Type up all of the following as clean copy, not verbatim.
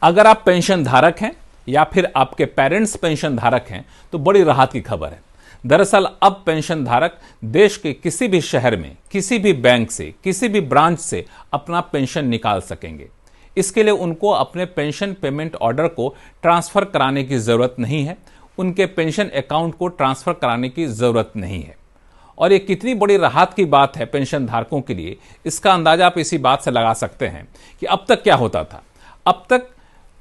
अगर आप पेंशन धारक हैं या फिर आपके पेरेंट्स पेंशन धारक हैं तो बड़ी राहत की खबर है। दरअसल अब पेंशन धारक देश के किसी भी शहर में किसी भी बैंक से किसी भी ब्रांच से अपना पेंशन निकाल सकेंगे। इसके लिए उनको अपने पेंशन पेमेंट ऑर्डर को ट्रांसफर कराने की जरूरत नहीं है, उनके पेंशन अकाउंट को ट्रांसफर कराने की जरूरत नहीं है। और ये कितनी बड़ी राहत की बात है पेंशन धारकों के लिए, इसका अंदाजा आप इसी बात से लगा सकते हैं कि अब तक क्या होता था। अब तक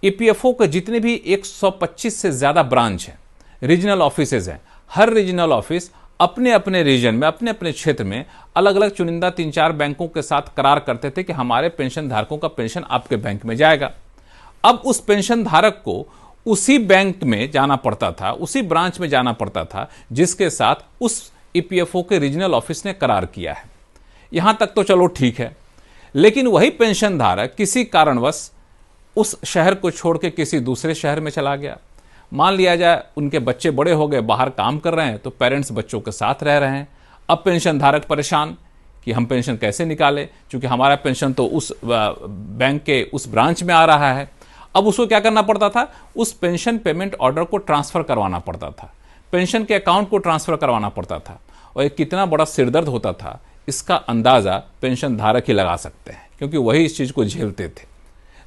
ईपीएफओ के जितने भी 125 से ज्यादा ब्रांच हैं, रीजनल ऑफिसेज हैं, हर रीजनल ऑफिस अपने अपने रीजन में अपने अपने क्षेत्र में अलग अलग चुनिंदा 3-4 बैंकों के साथ करार करते थे कि हमारे पेंशन धारकों का पेंशन आपके बैंक में जाएगा। अब उस पेंशन धारक को उसी बैंक में जाना पड़ता था, उसी ब्रांच में जाना पड़ता था जिसके साथ उस ईपीएफओ के रीजनल ऑफिस ने करार किया है। यहां तक तो चलो ठीक है, लेकिन वही पेंशन धारक किसी कारणवश उस शहर को छोड़ के किसी दूसरे शहर में चला गया। मान लिया जाए उनके बच्चे बड़े हो गए, बाहर काम कर रहे हैं, तो पेरेंट्स बच्चों के साथ रह रहे हैं। अब पेंशन धारक परेशान कि हम पेंशन कैसे निकालें, क्योंकि हमारा पेंशन तो उस बैंक के उस ब्रांच में आ रहा है। अब उसको क्या करना पड़ता था, उस पेंशन पेमेंट ऑर्डर को ट्रांसफर करवाना पड़ता था, पेंशन के अकाउंट को ट्रांसफर करवाना पड़ता था। और ये कितना बड़ा सिरदर्द होता था, इसका अंदाजा पेंशन धारक ही लगा सकते हैं, क्योंकि वही इस चीज को झेलते थे।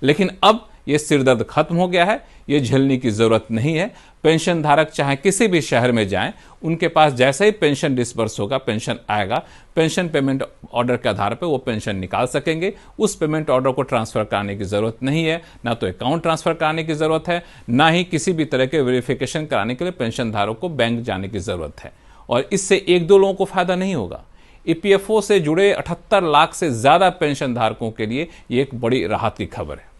लेकिन अब ये सिरदर्द खत्म हो गया है, ये झेलने की जरूरत नहीं है। पेंशन धारक चाहे किसी भी शहर में जाएं, उनके पास जैसे ही पेंशन डिसबर्स होगा, पेंशन आएगा, पेंशन पेमेंट ऑर्डर के आधार पर वो पेंशन निकाल सकेंगे। उस पेमेंट ऑर्डर को ट्रांसफर कराने की जरूरत नहीं है, ना तो अकाउंट ट्रांसफर कराने की जरूरत है, ना ही किसी भी तरह के वेरिफिकेशन कराने के लिए पेंशन धारक को बैंक जाने की जरूरत है। और इससे 1-2 लोगों को फायदा नहीं होगा, ईपीएफओ से जुड़े 78 लाख से ज्यादा पेंशन धारकों के लिए ये एक बड़ी राहत की खबर है।